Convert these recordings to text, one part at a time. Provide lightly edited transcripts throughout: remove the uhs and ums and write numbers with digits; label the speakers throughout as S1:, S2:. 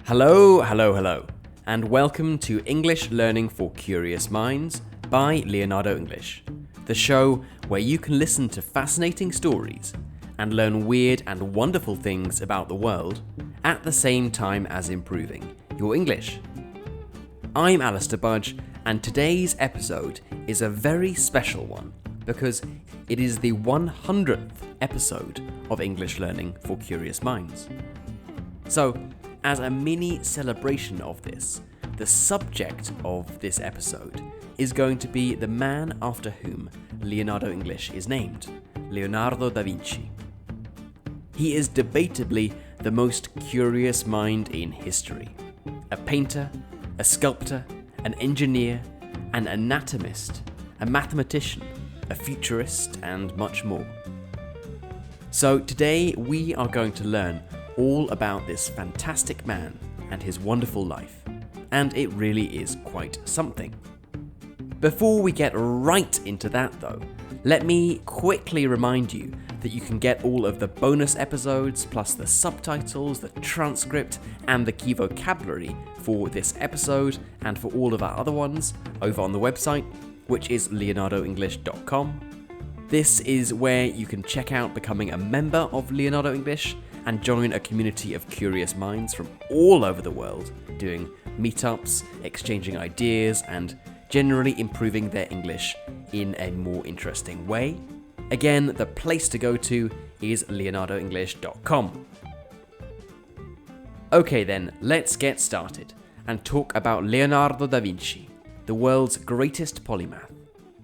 S1: Hello, and welcome to English Learning for Curious Minds by Leonardo English, the show where you can listen to fascinating stories and learn weird and wonderful things about the world at the same time as improving your English. I'm Alistair Budge, and today's episode is a very special one because it is the 100th episode of English Learning for Curious Minds. So, as a mini celebration of this, the subject of this episode is going to be the man after whom Leonardo English is named, Leonardo Da Vinci. He is debatably the most curious mind in history. A painter, a sculptor, an engineer, an anatomist, a mathematician, a futurist, and much more. So today we are going to learn all about this fantastic man and his wonderful life, and it really is quite something. Before we get right into that though, let me quickly remind you that you can get all of the bonus episodes, plus the subtitles, the transcript, and the key vocabulary for this episode and for all of our other ones over on the website, which is leonardoenglish.com. This is where you can check out becoming a member of Leonardo English and join a community of curious minds from all over the world, doing meetups, exchanging ideas, and generally improving their English in a more interesting way. Again, the place to go to is leonardoenglish.com. Okay then, let's get started and talk about Leonardo da Vinci, the world's greatest polymath,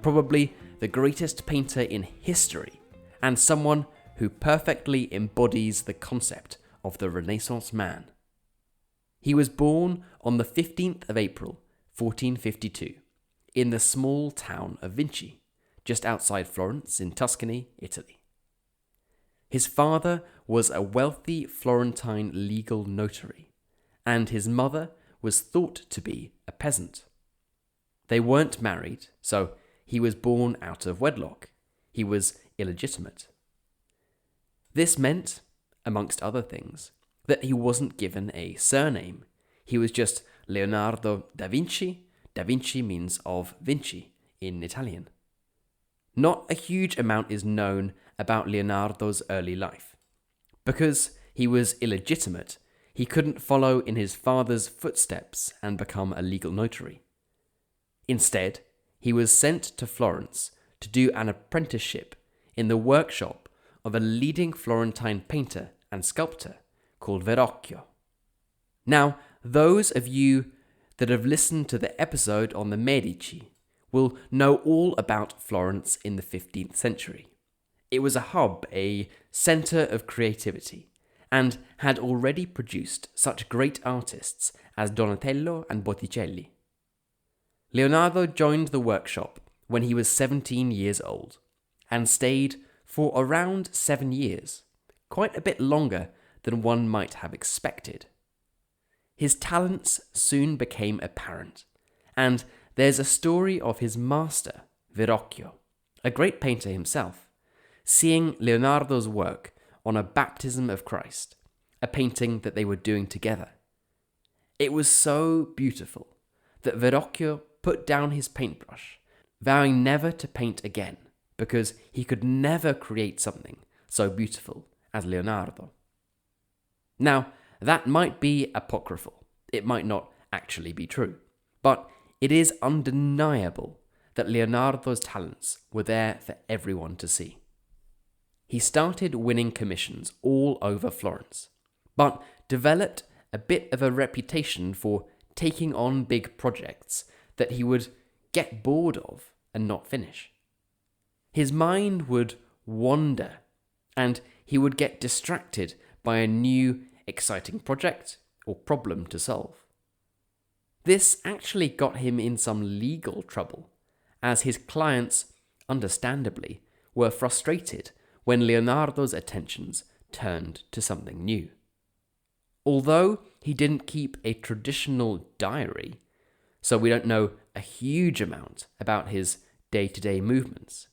S1: probably the greatest painter in history, and someone who perfectly embodies the concept of the Renaissance man. He was born on the 15th of April, 1452, in the small town of Vinci, just outside Florence in Tuscany, Italy. His father was a wealthy Florentine legal notary, and his mother was thought to be a peasant. They weren't married, so he was born out of wedlock. He was illegitimate. This meant, amongst other things, that he wasn't given a surname. He was just Leonardo da Vinci. Da Vinci means of Vinci in Italian. Not a huge amount is known about Leonardo's early life. Because he was illegitimate, he couldn't follow in his father's footsteps and become a legal notary. Instead, he was sent to Florence to do an apprenticeship in the workshop of a leading Florentine painter and sculptor called Verrocchio. Now, those of you that have listened to the episode on the Medici will know all about Florence in the 15th century. It was a hub, a centre of creativity, and had already produced such great artists as Donatello and Botticelli. Leonardo joined the workshop when he was 17 years old and stayed for around 7 years, quite a bit longer than one might have expected. His talents soon became apparent, and there's a story of his master, Verrocchio, a great painter himself, seeing Leonardo's work on a baptism of Christ, a painting that they were doing together. It was so beautiful that Verrocchio put down his paintbrush, vowing never to paint again, because he could never create something so beautiful as Leonardo. Now, that might be apocryphal. It might not actually be true. But it is undeniable that Leonardo's talents were there for everyone to see. He started winning commissions all over Florence, but developed a bit of a reputation for taking on big projects that he would get bored of and not finish. His mind would wander, and he would get distracted by a new, exciting project or problem to solve. This actually got him in some legal trouble, as his clients, understandably, were frustrated when Leonardo's attentions turned to something new. Although he didn't keep a traditional diary, so we don't know a huge amount about his day-to-day movements,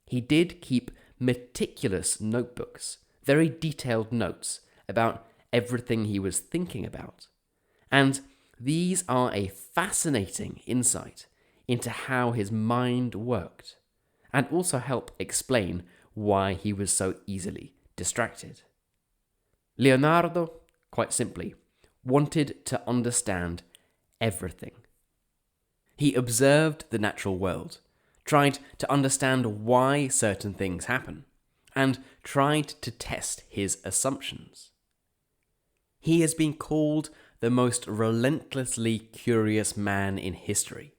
S1: he did keep meticulous notebooks, very detailed notes about everything he was thinking about. And these are a fascinating insight into how his mind worked, and also help explain why he was so easily distracted. Leonardo, quite simply, wanted to understand everything. He observed the natural world, tried to understand why certain things happen, and tried to test his assumptions. He has been called the most relentlessly curious man in history.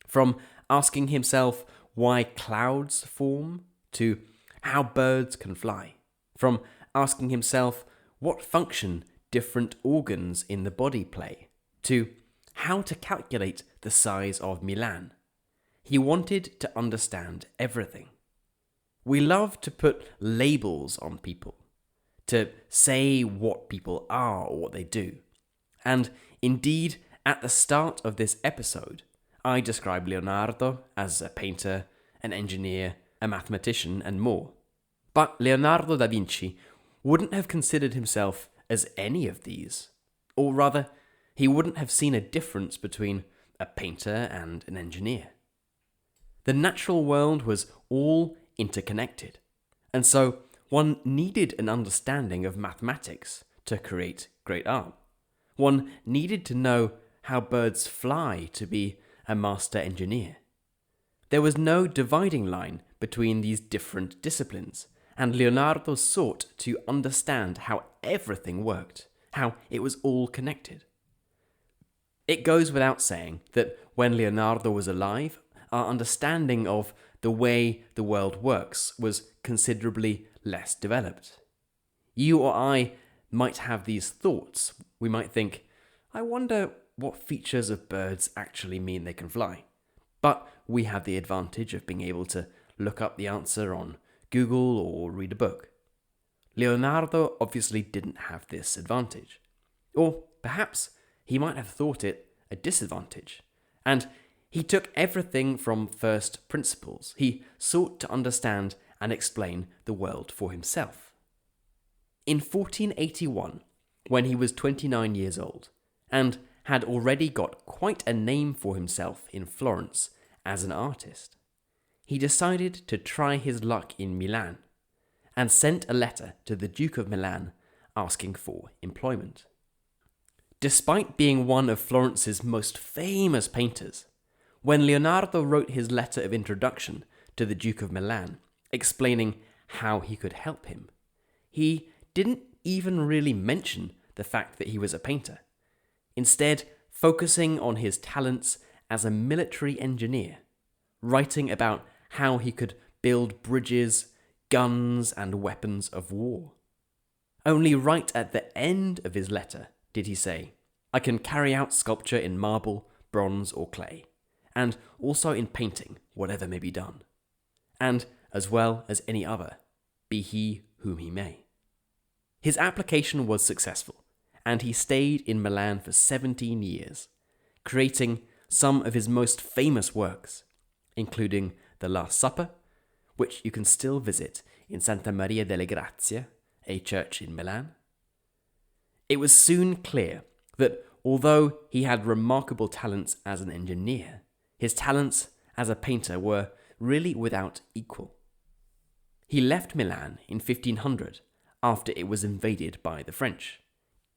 S1: From asking himself why clouds form, to how birds can fly. From asking himself what function different organs in the body play, to how to calculate the size of Milan. He wanted to understand everything. We love to put labels on people, to say what people are or what they do. And indeed, at the start of this episode, I described Leonardo as a painter, an engineer, a mathematician, and more. But Leonardo da Vinci wouldn't have considered himself as any of these. Or rather, he wouldn't have seen a difference between a painter and an engineer. The natural world was all interconnected, and so one needed an understanding of mathematics to create great art. One needed to know how birds fly to be a master engineer. There was no dividing line between these different disciplines, and Leonardo sought to understand how everything worked, how it was all connected. It goes without saying that when Leonardo was alive, our understanding of the way the world works was considerably less developed. You or I might have these thoughts. We might think, I wonder what features of birds actually mean they can fly. But we have the advantage of being able to look up the answer on Google or read a book. Leonardo obviously didn't have this advantage. Or perhaps he might have thought it a disadvantage. And he took everything from first principles. He sought to understand and explain the world for himself. In 1481, when he was 29 years old, and had already got quite a name for himself in Florence as an artist, he decided to try his luck in Milan, and sent a letter to the Duke of Milan asking for employment. Despite being one of Florence's most famous painters, when Leonardo wrote his letter of introduction to the Duke of Milan, explaining how he could help him, he didn't even really mention the fact that he was a painter, instead focusing on his talents as a military engineer, writing about how he could build bridges, guns, and weapons of war. Only right at the end of his letter did he say, I can carry out sculpture in marble, bronze, or clay, and also in painting, whatever may be done, and as well as any other, be he whom he may. His application was successful, and he stayed in Milan for 17 years, creating some of his most famous works, including The Last Supper, which you can still visit in Santa Maria delle Grazie, a church in Milan. It was soon clear that although he had remarkable talents as an engineer, his talents as a painter were really without equal. He left Milan in 1500 after it was invaded by the French,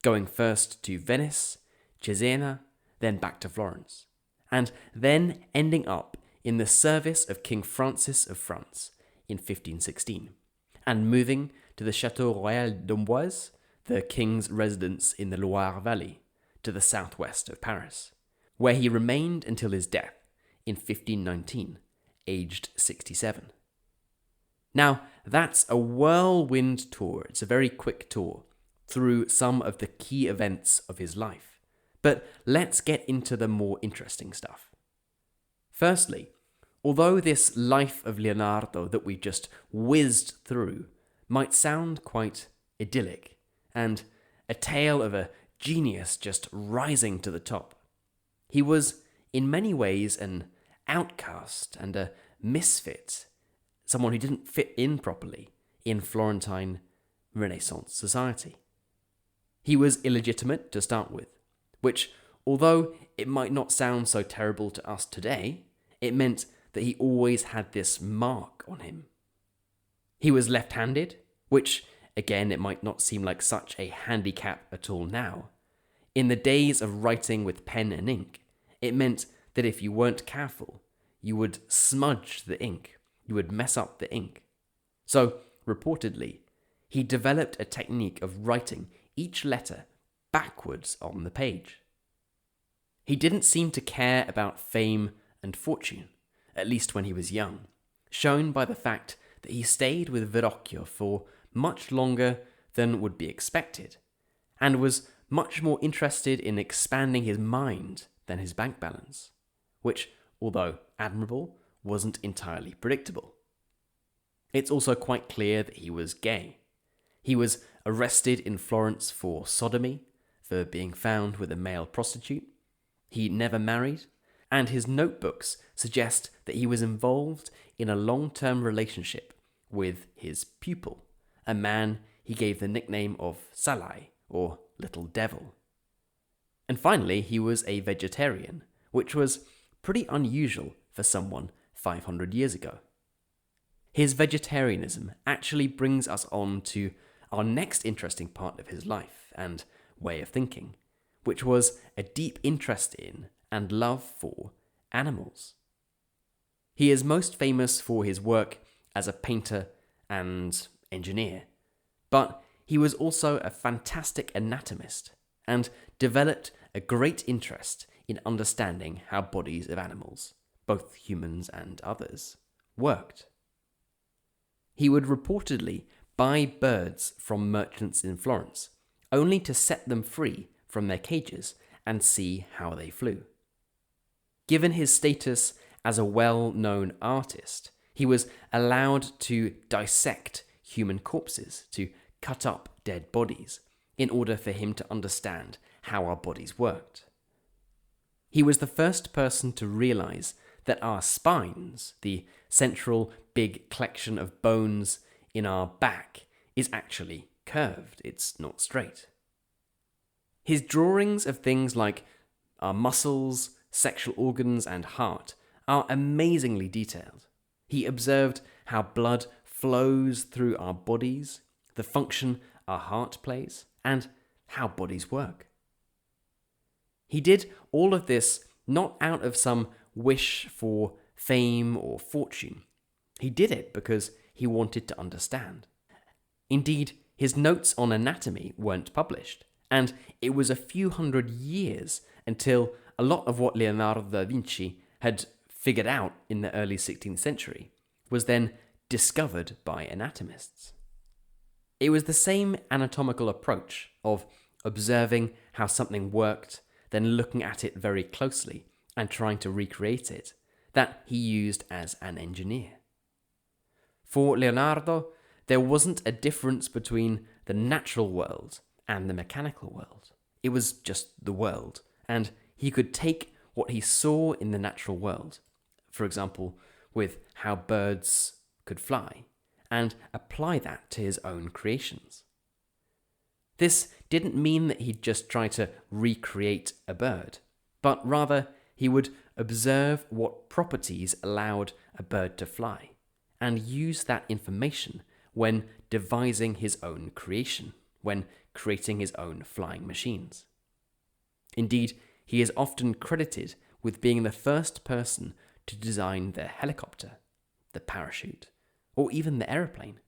S1: going first to Venice, Cesena, then back to Florence, and then ending up in the service of King Francis of France in 1516, and moving to the Château Royal d'Amboise, the king's residence in the Loire Valley, to the southwest of Paris, where he remained until his death in 1519, aged 67. Now, that's a whirlwind tour. It's a very quick tour through some of the key events of his life. But let's get into the more interesting stuff. Firstly, although this life of Leonardo that we just whizzed through might sound quite idyllic and a tale of a genius just rising to the top, he was in many ways an outcast and a misfit, someone who didn't fit in properly in Florentine Renaissance society. He was illegitimate to start with, which, although it might not sound so terrible to us today, it meant that he always had this mark on him. He was left-handed, which, again, it might not seem like such a handicap at all now. In the days of writing with pen and ink, it meant that if you weren't careful, you would smudge the ink, you would mess up the ink. So, reportedly, he developed a technique of writing each letter backwards on the page. He didn't seem to care about fame and fortune, at least when he was young, shown by the fact that he stayed with Verrocchio for much longer than would be expected, and was much more interested in expanding his mind than his bank balance, which, although admirable, wasn't entirely predictable. It's also quite clear that he was gay. He was arrested in Florence for sodomy, for being found with a male prostitute. He never married, and his notebooks suggest that he was involved in a long-term relationship with his pupil, a man he gave the nickname of Salai, or Little Devil. And finally, he was a vegetarian, which was pretty unusual for someone 500 years ago. His vegetarianism actually brings us on to our next interesting part of his life and way of thinking, which was a deep interest in and love for animals. He is most famous for his work as a painter and engineer, but he was also a fantastic anatomist and developed a great interest in understanding how bodies of animals, both humans and others, worked. He would reportedly buy birds from merchants in Florence, only to set them free from their cages and see how they flew. Given his status as a well-known artist, he was allowed to dissect human corpses, to cut up dead bodies, in order for him to understand how our bodies worked. He was the first person to realize that our spines, the central big collection of bones in our back, is actually curved, it's not straight. His drawings of things like our muscles, sexual organs, and heart are amazingly detailed. He observed how blood flows through our bodies, the function our heart plays, and how bodies work. He did all of this not out of some wish for fame or fortune. He did it because he wanted to understand. Indeed, his notes on anatomy weren't published, and it was a few hundred years until a lot of what Leonardo da Vinci had figured out in the early 16th century was then discovered by anatomists. It was the same anatomical approach of observing how something worked, then looking at it very closely and trying to recreate it, that he used as an engineer. For Leonardo, there wasn't a difference between the natural world and the mechanical world. It was just the world, and he could take what he saw in the natural world, for example, with how birds could fly, and apply that to his own creations. This didn't mean that he'd just try to recreate a bird, but rather he would observe what properties allowed a bird to fly, and use that information when devising his own creation, when creating his own flying machines. Indeed, he is often credited with being the first person to design the helicopter, the parachute, or even the aeroplane.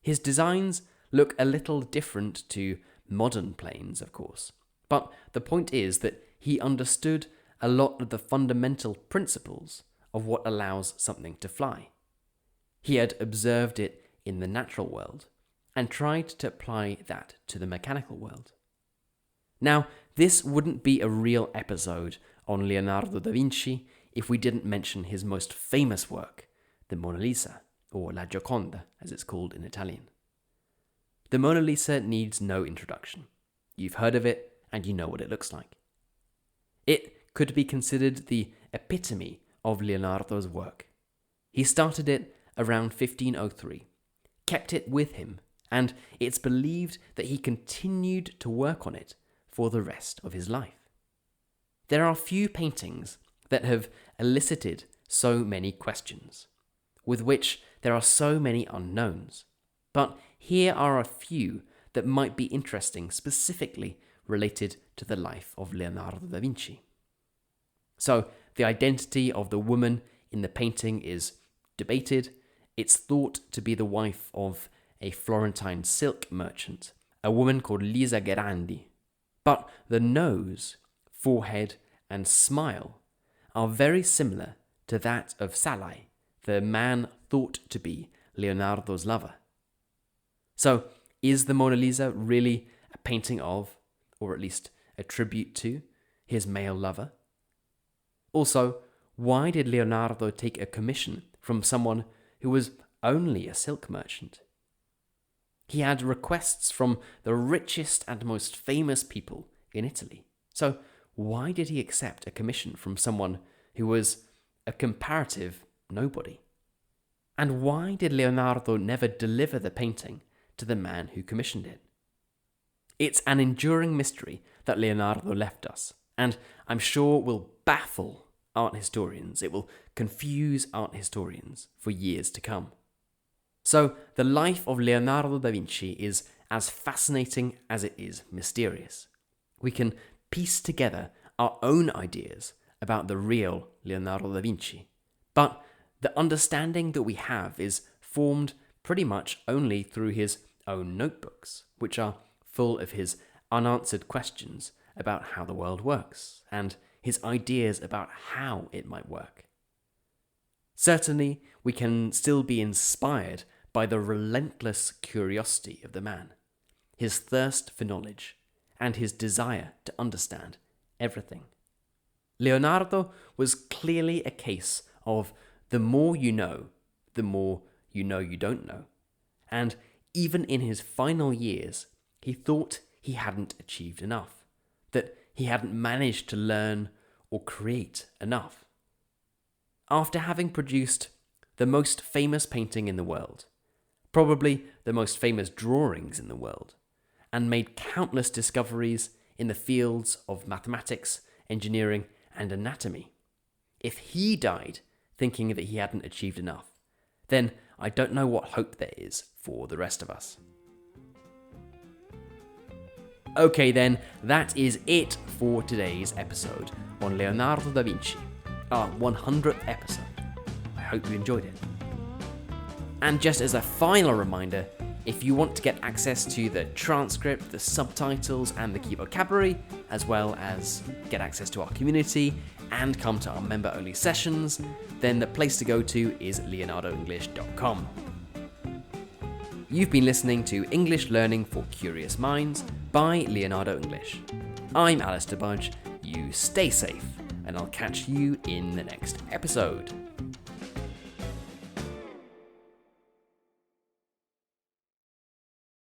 S1: His designs look a little different to modern planes, of course, but the point is that he understood a lot of the fundamental principles of what allows something to fly. He had observed it in the natural world and tried to apply that to the mechanical world. Now, this wouldn't be a real episode on Leonardo da Vinci if we didn't mention his most famous work, the Mona Lisa, or La Gioconda, as it's called in Italian. The Mona Lisa needs no introduction. You've heard of it, and you know what it looks like. It could be considered the epitome of Leonardo's work. He started it around 1503, kept it with him, and it's believed that he continued to work on it for the rest of his life. There are few paintings that have elicited so many questions, with which there are so many unknowns, but here are a few that might be interesting specifically related to the life of Leonardo da Vinci. So, the identity of the woman in the painting is debated. It's thought to be the wife of a Florentine silk merchant, a woman called Lisa Gerandi. But the nose, forehead, and smile are very similar to that of Salai, the man thought to be Leonardo's lover. So, is the Mona Lisa really a painting of, or at least a tribute to, his male lover? Also, why did Leonardo take a commission from someone who was only a silk merchant? He had requests from the richest and most famous people in Italy. So, why did he accept a commission from someone who was a comparative nobody? And why did Leonardo never deliver the painting to the man who commissioned it? It's an enduring mystery that Leonardo left us, and I'm sure will baffle art historians. It will confuse art historians for years to come. So, the life of Leonardo da Vinci is as fascinating as it is mysterious. We can piece together our own ideas about the real Leonardo da Vinci, but the understanding that we have is formed pretty much only through his own notebooks, which are full of his unanswered questions about how the world works, and his ideas about how it might work. Certainly, we can still be inspired by the relentless curiosity of the man, his thirst for knowledge, and his desire to understand everything. Leonardo was clearly a case of the more you know you don't know. And even in his final years, he thought he hadn't achieved enough, that he hadn't managed to learn or create enough. After having produced the most famous painting in the world, probably the most famous drawings in the world, and made countless discoveries in the fields of mathematics, engineering, and anatomy, if he died thinking that he hadn't achieved enough, then I don't know what hope there is for the rest of us. Okay then, that is it for today's episode on Leonardo da Vinci, our 100th episode. I hope you enjoyed it. And just as a final reminder, if you want to get access to the transcript, the subtitles, and the key vocabulary, as well as get access to our community and come to our member-only sessions, then the place to go to is leonardoenglish.com. You've been listening to English Learning for Curious Minds by Leonardo English. I'm Alistair Budge. You stay safe, and I'll catch you in the next episode.